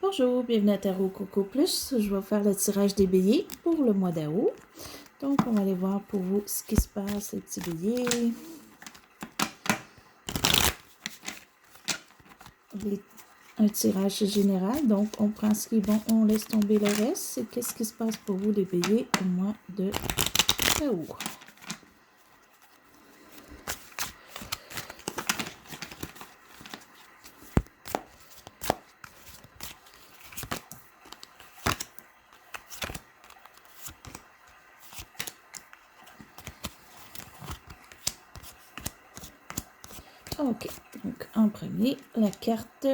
Bonjour, bienvenue à Tarot Coco Plus. Je vais faire le tirage des béliers pour le mois d'août. Donc, on va aller voir pour vous ce qui se passe, les petits béliers. Un tirage général. Donc, on prend ce qui est bon, on laisse tomber le reste. Et qu'est-ce qui se passe pour vous, les béliers, au mois de août? Ok, donc en premier, la carte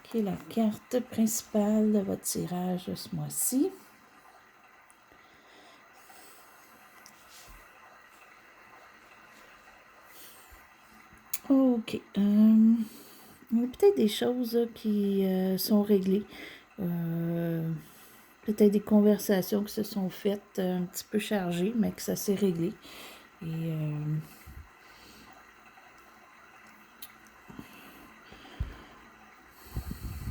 qui est la carte principale de votre tirage ce mois-ci. Ok, il y a peut-être des choses qui sont réglées. Peut-être des conversations qui se sont faites un petit peu chargées, mais que ça s'est réglé. Et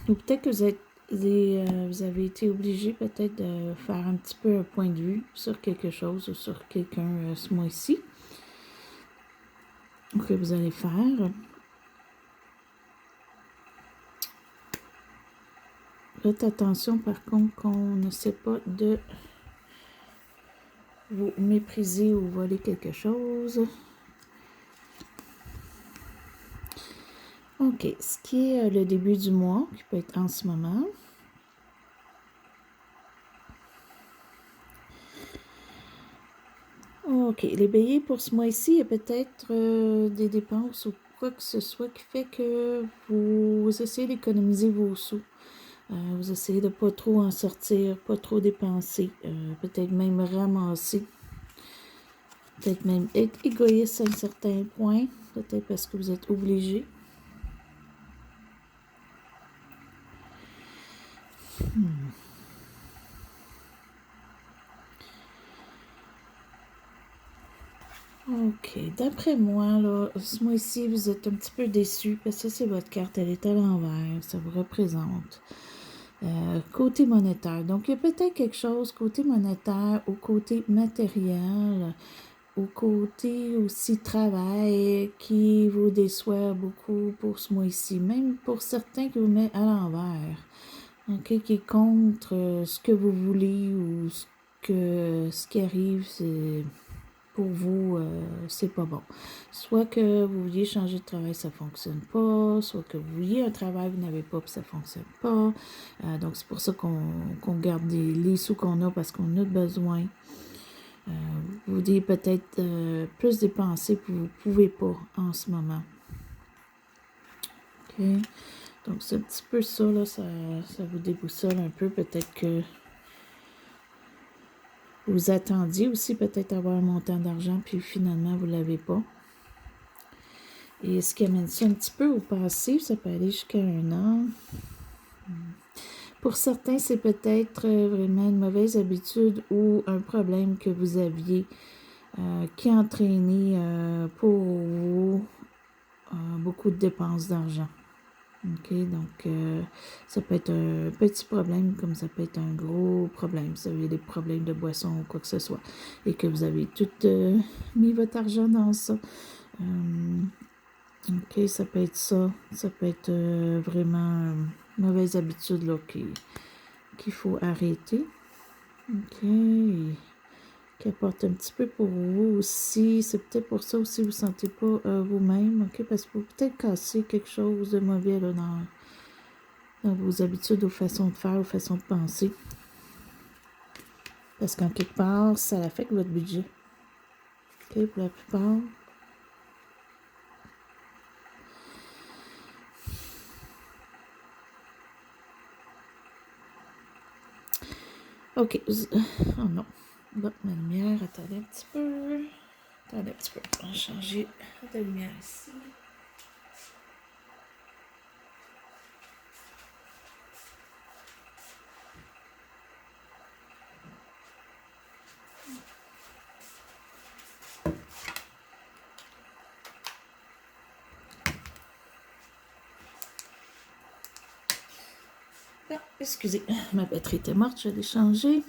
ou peut-être que vous avez été obligé peut-être de faire un petit peu un point de vue sur quelque chose ou sur quelqu'un ce mois-ci. Que vous allez faire. Faites attention par contre qu'on ne sait pas de vous mépriser ou voler quelque chose. Ok, ce qui est le début du mois, qui peut être en ce moment. Ok, les béliers pour ce mois-ci, il y a peut-être des dépenses ou quoi que ce soit qui fait que vous essayez d'économiser vos sous. Vous essayez de ne pas trop en sortir, pas trop dépenser, peut-être même ramasser. Peut-être même être égoïste à un certain point, peut-être parce que vous êtes obligé. Ok, d'après moi, là, ce mois-ci, vous êtes un petit peu déçu parce que c'est votre carte, elle est à l'envers, ça vous représente. Côté monétaire, donc il y a peut-être quelque chose côté monétaire ou côté matériel ou côté aussi travail qui vous déçoit beaucoup pour ce mois-ci, même pour certains qui vous met à l'envers, ok, qui est contre ce que vous voulez ou ce qui arrive, c'est pour vous, c'est pas bon. Soit que vous vouliez changer de travail, ça fonctionne pas. Soit que vous vouliez un travail, vous n'avez pas, puis ça fonctionne pas. Donc, c'est pour ça qu'on garde les sous qu'on a parce qu'on a besoin. Vous voulez peut-être plus dépenser, puis vous ne pouvez pas en ce moment. OK? Donc, c'est un petit peu ça, là, ça vous déboussole un peu. Peut-être que vous attendiez aussi peut-être avoir un montant d'argent, puis finalement, vous ne l'avez pas. Et ce qui amène ça un petit peu au passé, ça peut aller jusqu'à 1 an. Pour certains, c'est peut-être vraiment une mauvaise habitude ou un problème que vous aviez qui a entraîné pour vous beaucoup de dépenses d'argent. OK, donc ça peut être un petit problème comme ça peut être un gros problème. Si vous avez des problèmes de boisson ou quoi que ce soit et que vous avez tout mis votre argent dans ça. OK, ça peut être ça. Ça peut être vraiment une mauvaise habitude là, qu'il faut arrêter. OK. Qui apporte un petit peu pour vous aussi. C'est peut-être pour ça aussi que vous ne sentez pas vous-même. OK, parce que vous peut-être casser quelque chose de mauvais là, dans vos habitudes, aux façons de faire, aux façons de penser. Parce qu'en quelque part, ça affecte votre budget. OK, pour la plupart. OK. Oh non. Bon, ma lumière, attendez un petit peu. Attendez un petit peu. On va changer de lumière ici. Ah, excusez, ma batterie était morte, je l'ai changée.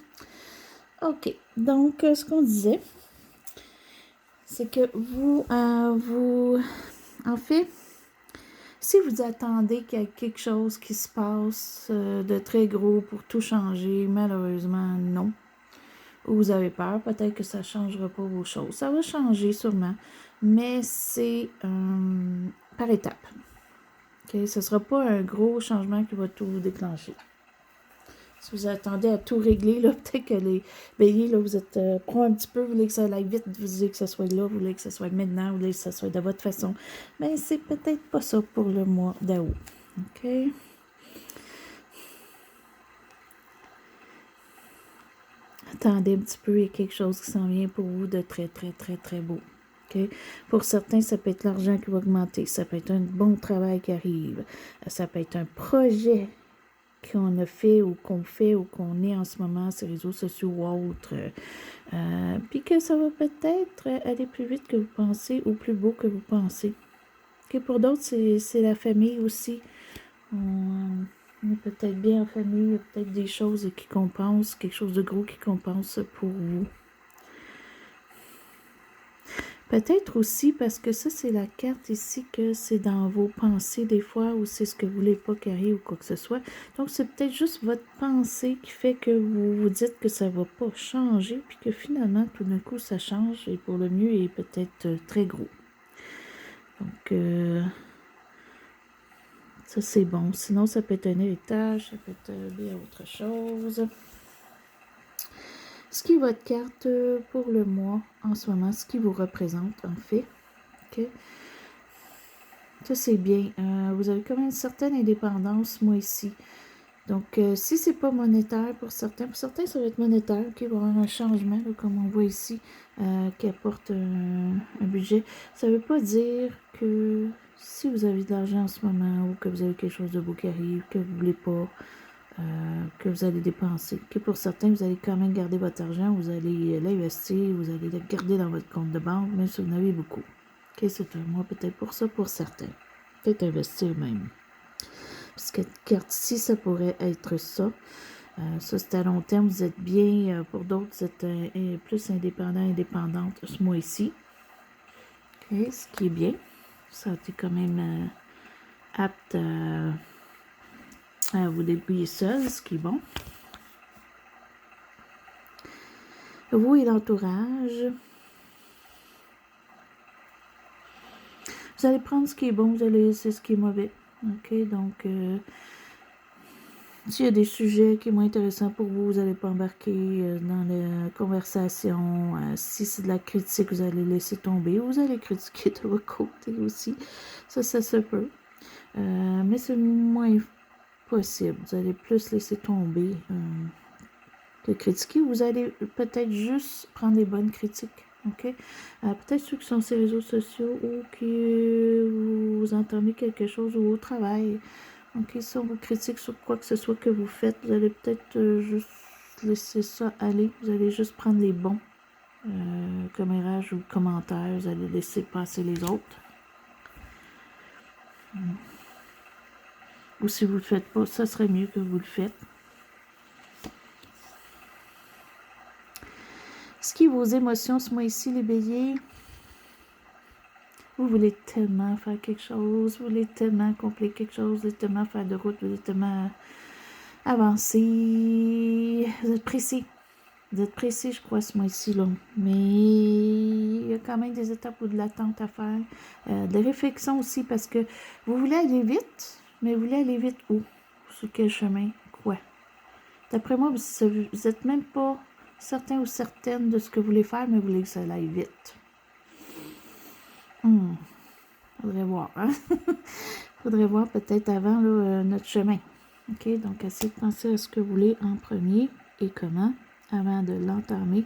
OK, donc ce qu'on disait, c'est que en fait, si vous attendez qu'il y ait quelque chose qui se passe de très gros pour tout changer, malheureusement, non. Ou vous avez peur, peut-être que ça ne changera pas vos choses. Ça va changer sûrement, mais c'est par étapes. Okay? Ce ne sera pas un gros changement qui va tout déclencher. Si vous attendez à tout régler, là, peut-être que les béliers, là, vous êtes pro un petit peu, vous voulez que ça aille vite, vous voulez que ça soit là, vous voulez que ça soit maintenant, vous voulez que ça soit de votre façon. Mais c'est peut-être pas ça pour le mois d'août. OK? Attendez un petit peu, il y a quelque chose qui s'en vient pour vous de très, très, très, très beau. Okay? Pour certains, ça peut être l'argent qui va augmenter, ça peut être un bon travail qui arrive, ça peut être un projet qu'on a fait ou qu'on est en ce moment sur les réseaux sociaux ou autres, puis que ça va peut-être aller plus vite que vous pensez ou plus beau que vous pensez. Okay? Pour d'autres, c'est la famille aussi. On est peut-être bien en famille, il y a peut-être des choses qui compensent, quelque chose de gros qui compense pour vous. Peut-être aussi parce que ça, c'est la carte ici, que c'est dans vos pensées des fois, ou c'est ce que vous voulez pas qu'il arrive ou quoi que ce soit. Donc, c'est peut-être juste votre pensée qui fait que vous vous dites que ça va pas changer, puis que finalement, tout d'un coup, ça change, et pour le mieux, et peut-être très gros. Donc, ça, c'est bon. Sinon, ça peut être un héritage, ça peut être bien autre chose. Ce qui est votre carte pour le mois en ce moment, ce qui vous représente en fait. Okay. Ça, c'est bien. Vous avez quand même une certaine indépendance, moi ici. Donc, si c'est pas monétaire pour certains, ça va être monétaire, qui va y avoir un changement, là, comme on voit ici, qui apporte un budget. Ça ne veut pas dire que si vous avez de l'argent en ce moment ou que vous avez quelque chose de beau qui arrive, que vous ne voulez pas, que vous allez dépenser. Que pour certains, vous allez quand même garder votre argent, vous allez l'investir, vous allez le garder dans votre compte de banque, même si vous en avez beaucoup. Okay, c'est un mois peut-être pour ça, pour certains. Peut-être investir même. Parce que carte ici, ça pourrait être ça. Ça, c'est à long terme, vous êtes bien. Pour d'autres, vous êtes plus indépendant, indépendante ce mois-ci. Okay, ce qui est bien. Ça a été quand même apte à vous débrouiller seul, ce qui est bon. Vous et l'entourage. Vous allez prendre ce qui est bon, vous allez laisser ce qui est mauvais. OK? Donc, s'il y a des sujets qui sont moins intéressants pour vous, vous n'allez pas embarquer dans la conversation. Si c'est de la critique, vous allez laisser tomber. Vous allez critiquer de votre côté aussi. Ça se peut. Mais c'est moins possible. Vous allez plus laisser tomber que critiquer. Vous allez peut-être juste prendre les bonnes critiques. OK? Peut-être ceux qui sont sur les réseaux sociaux ou que vous entendez quelque chose ou au travail. OK? Si on vous critique sur quoi que ce soit que vous faites, vous allez peut-être juste laisser ça aller. Vous allez juste prendre les bons commérages ou commentaires. Vous allez laisser passer les autres. Ou si vous ne le faites pas, ça serait mieux que vous le faites. Ce qui est vos émotions ce mois-ci, les béliers, vous voulez tellement faire quelque chose, vous voulez tellement accomplir quelque chose, vous voulez tellement faire de route, vous voulez tellement avancer. Vous êtes pressé. Vous êtes pressé, je crois, ce mois-ci, là. Mais il y a quand même des étapes ou de l'attente à faire. De la réflexion aussi, parce que vous voulez aller vite, mais vous voulez aller vite où? Sur quel chemin? Quoi? D'après moi, vous n'êtes même pas certain ou certaine de ce que vous voulez faire, mais vous voulez que ça aille vite. Faudrait voir, hein? Faudrait voir peut-être avant là, notre chemin. OK? Donc, essayez de penser à ce que vous voulez en premier et comment avant de l'entamer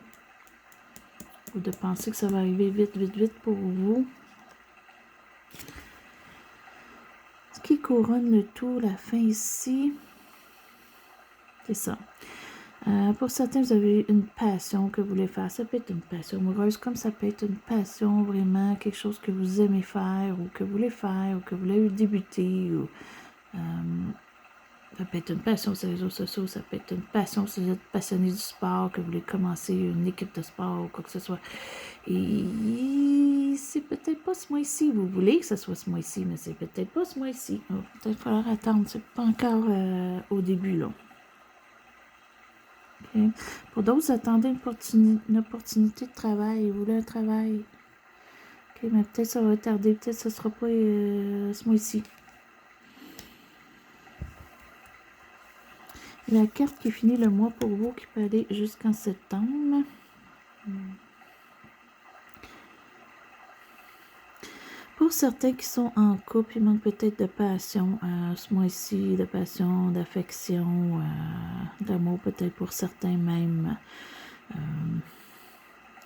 ou de penser que ça va arriver vite, vite, vite pour vous. Ce qui couronne le tout, la fin ici, c'est ça. Pour certains, vous avez une passion que vous voulez faire. Ça peut être une passion amoureuse, comme ça peut être une passion vraiment, quelque chose que vous aimez faire ou que vous voulez faire ou que vous voulez débuter. Ou, Ça peut être une passion sur les réseaux sociaux, ça peut être une passion si vous êtes passionné du sport, que vous voulez commencer une équipe de sport ou quoi que ce soit. Et c'est peut-être pas ce mois-ci. Vous voulez que ce soit ce mois-ci, mais c'est peut-être pas ce mois-ci. Il va peut-être falloir attendre. C'est pas encore au début, là. Okay. Pour d'autres, vous attendez une opportunité de travail. Vous voulez un travail. OK, mais peut-être ça va tarder. Peut-être que ce ne sera pas ce mois-ci. La carte qui finit le mois pour vous, qui peut aller jusqu'en septembre. Pour certains qui sont en couple, il manque peut-être de passion ce mois-ci, de passion, d'affection, d'amour peut-être pour certains même.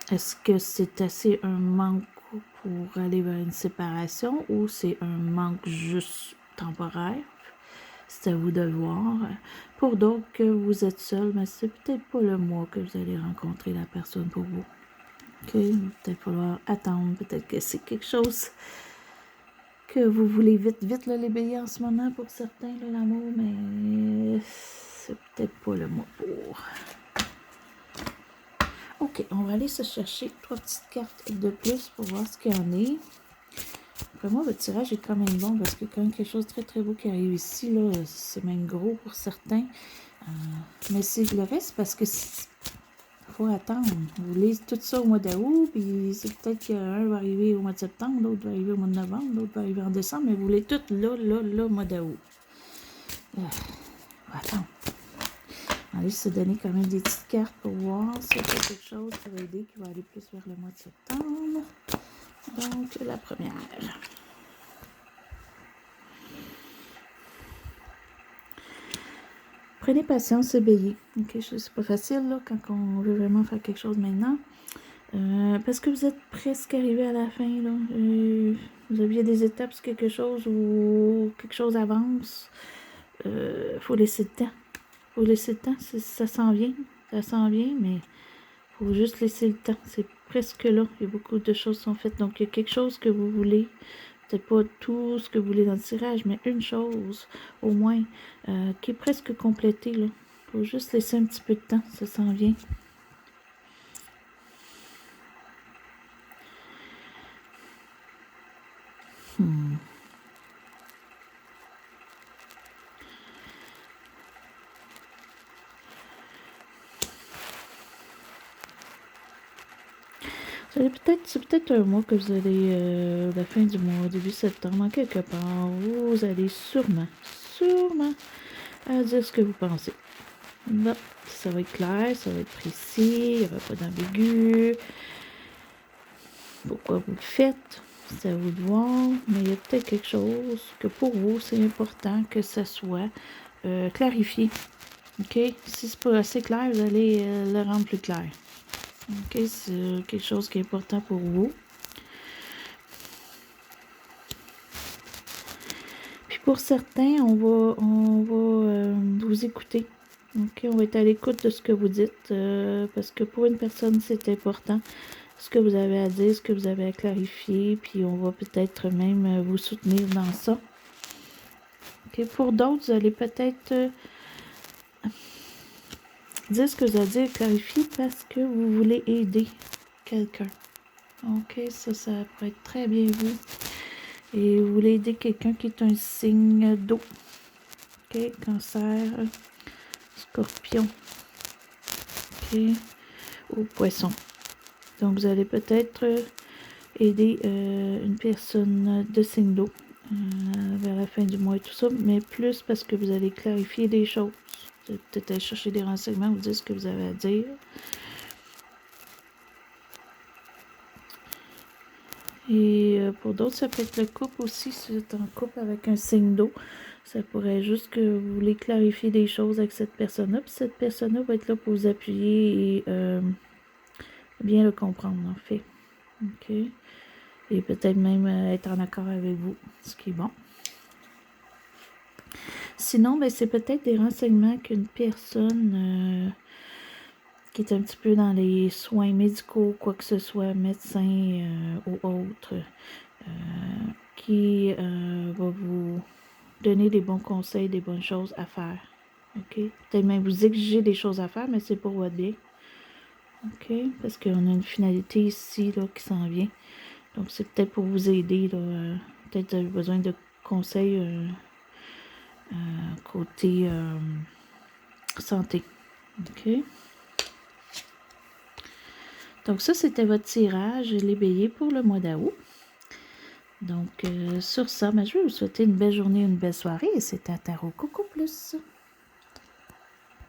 Est-ce que c'est assez un manque pour aller vers une séparation ou c'est un manque juste temporaire? C'est à vous de le voir. Pour d'autres que vous êtes seul, mais c'est peut-être pas le mois que vous allez rencontrer la personne pour vous. OK? Peut-être falloir attendre. Peut-être que c'est quelque chose que vous voulez vite l'éveiller en ce moment pour certains, l'amour, mais c'est peut-être pas le mois pour. OK, on va aller se chercher 3 petites cartes de plus pour voir ce qu'il y en est. Après moi, votre tirage est quand même bon parce qu'il y a quand même quelque chose de très très beau qui arrive ici. Là, c'est même gros pour certains. Mais c'est le reste parce que faut attendre. Vous lisez tout ça au mois d'août, puis c'est peut-être qu'un va arriver au mois de septembre, l'autre va arriver au mois de novembre, l'autre va arriver en décembre, mais vous voulez tout là, au mois d'août. Attends. On va aller se donner quand même des petites cartes pour voir s'il y a quelque chose qui va aider, qui va aller plus vers le mois de septembre. Donc, la première. Prenez patience, obéissez. OK, c'est pas facile là, quand on veut vraiment faire quelque chose maintenant. Parce que vous êtes presque arrivé à la fin. Là. Vous aviez des étapes sur quelque chose ou quelque chose avance. Faut laisser le temps. Faut laisser le temps. Ça s'en vient. Ça s'en vient, mais faut juste laisser le temps. C'est presque là. Il y a beaucoup de choses qui sont faites. Donc, il y a quelque chose que vous voulez. Peut-être pas tout ce que vous voulez dans le tirage, mais une chose, au moins, qui est presque complétée. Il faut juste laisser un petit peu de temps. Ça s'en vient. C'est peut-être un mois que vous allez, la fin du mois, début septembre, quelque part, vous allez sûrement dire ce que vous pensez. Là, ça va être clair, ça va être précis, il n'y aura pas d'ambigu. Pourquoi vous le faites? C'est à vous de voir, mais il y a peut-être quelque chose que pour vous, c'est important que ça soit clarifié. OK? Si c'est pas assez clair, vous allez le rendre plus clair. OK? C'est quelque chose qui est important pour vous. Puis pour certains, on va vous écouter. OK? On va être à l'écoute de ce que vous dites parce que pour une personne, c'est important. Ce que vous avez à dire, ce que vous avez à clarifier, puis on va peut-être même vous soutenir dans ça. OK? Pour d'autres, vous allez peut-être dire ce que vous avez à dire, clarifier parce que vous voulez aider quelqu'un. OK? Ça pourrait être très bien vous. Et vous voulez aider quelqu'un qui est un signe d'eau. OK? Cancer, Scorpion. OK? Ou Poisson. Donc, vous allez peut-être aider une personne de signe d'eau vers la fin du mois et tout ça, mais plus parce que vous allez clarifier des choses. Vous allez peut-être aller chercher des renseignements, vous dire ce que vous avez à dire. Et pour d'autres, ça peut être le couple aussi, si vous êtes en couple avec un signe d'eau. Ça pourrait être juste que vous voulez clarifier des choses avec cette personne-là, puis cette personne-là va être là pour vous appuyer et bien le comprendre, en fait. OK? Et peut-être même être en accord avec vous, ce qui est bon. Sinon, ben, c'est peut-être des renseignements qu'une personne qui est un petit peu dans les soins médicaux, quoi que ce soit, médecin ou autre, qui va vous donner des bons conseils, des bonnes choses à faire. OK? Peut-être même vous exiger des choses à faire, mais c'est pour votre bien. OK? Parce qu'on a une finalité ici là, qui s'en vient. Donc, c'est peut-être pour vous aider. Peut-être vous avez besoin de conseils côté santé. OK? Donc, ça, c'était votre tirage, les béliers pour le mois d'août. Donc, sur ça, je vais vous souhaiter une belle journée, une belle soirée. Et c'était un Tarot Coco Plus.